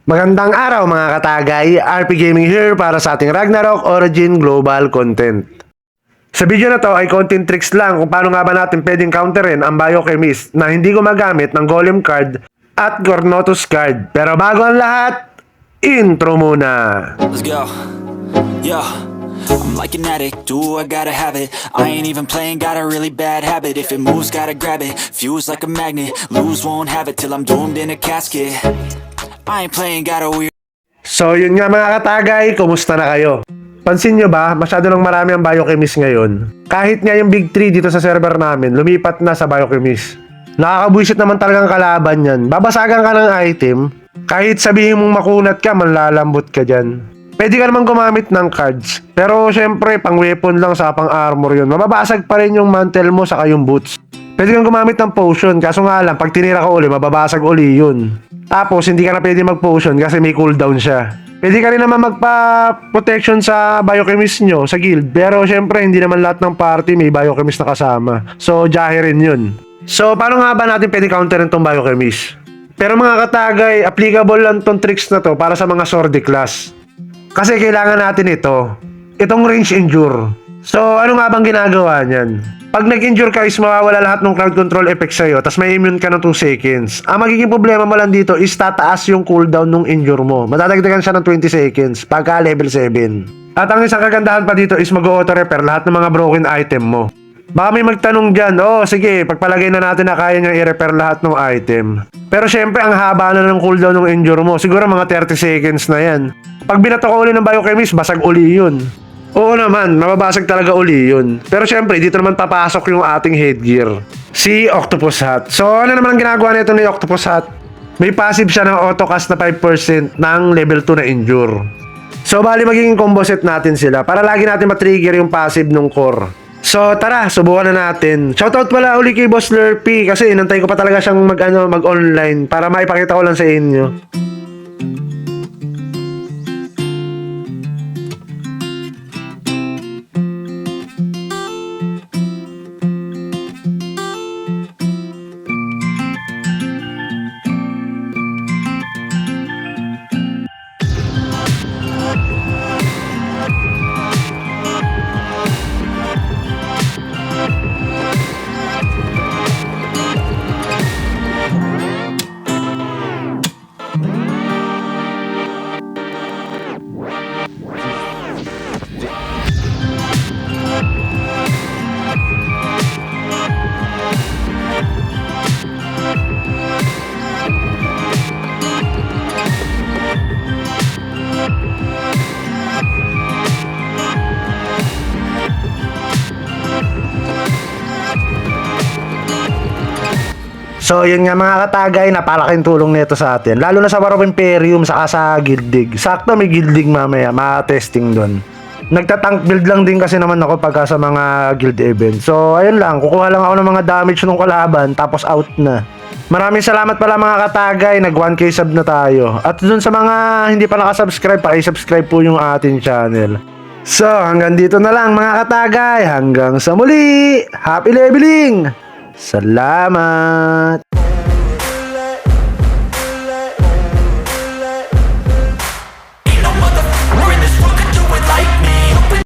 Magandang araw mga katagay, RP Gaming here para sa ating Ragnarok Origin Global content. Sa video na to ay konting tricks lang kung paano nga ba natin pwedeng counterin ang Biochemist na hindi gumagamit ng Golem card at Gornotus card. Pero bago ang lahat, intro muna! Let's go. Yo, I'm like an addict, do I gotta have it. I ain't even playing, got a really bad habit. If it moves, gotta grab it, fuse like a magnet. Lose, won't have it till I'm doomed in a casket. I ain't playing, got a weird. So yun nga mga katagay, kumusta na kayo? Pansin nyo ba, masyado nang marami ang Biochemist ngayon. Kahit nga yung Big 3 dito sa server namin, lumipat na sa Biochemist. Nakakabwisit naman talagang kalaban yan. Babasagan ka ng item, kahit sabihin mong makunat ka, manlalambot ka dyan. Pwede ka naman gumamit ng cards, pero syempre pang weapon lang sa pang armor yun. Mababasag pa rin yung mantle mo saka yung boots. Pwede kang gumamit ng potion, kaso nga lang, pag tinira ka uli, mababasag uli yun. Tapos, hindi ka na pwede mag-potion kasi may cooldown siya. Pwede ka rin naman magpa-protection sa Biochemist nyo, sa guild. Pero, syempre, hindi naman lahat ng party may Biochemist na kasama. So, jahe rin yun. So, paano nga ba natin pwede counterin tong Biochemist? Pero mga katagay, applicable lang tong tricks na to para sa mga sword class. Kasi kailangan natin ito. Itong range endure. So, ano nga bang ginagawa niyan? Pag nag-injure ka is mawawala lahat ng crowd control effect sa'yo, tas may immune ka ng 2 seconds. Ang magiging problema mo lang dito is tataas yung cooldown ng injure mo. Matadagdagan siya ng 20 seconds pagka level 7. At ang isang kagandahan pa dito is mag-auto repair lahat ng mga broken item mo. Baka may magtanong dyan, sige, pagpalagay na natin na kaya niyang i-repair lahat ng item. Pero syempre, ang haba na ng cooldown ng injure mo. Siguro mga 30 seconds na yan. Pag binato ka uli ng Biochemist, basag uli yun. Oo naman, mababasag talaga uli yun. Pero syempre, dito naman papasok yung ating headgear. Si Octopus Hat. So, ano naman ang ginagawa nito ni Octopus Hat? May passive siya ng auto-cast na 5% ng level 2 na injure. So, bali magiging combo set natin sila para lagi natin matrigger yung passive ng core. So, tara, subukan na natin. Shoutout pala uli kay Boss Lurpy kasi inantay ko pa talaga siyang mag-online para maipakita ko lang sa inyo. So, yun nga mga katagay, napalaking tulong nito sa atin. Lalo na sa War of Imperium, saka sa Guildig. Sakto may Guildig mamaya, ma-testing doon. Nagtatank build lang din kasi naman ako pagka sa mga guild event. So, ayun lang, kukuha lang ako ng mga damage nung kalaban, tapos out na. Maraming salamat pala mga katagay, nag 1k sub na tayo. At dun sa mga hindi pa nakasubscribe, paki-subscribe po yung ating channel. So, hanggang dito na lang mga katagay. Hanggang sa muli! Happy leveling! Salamat!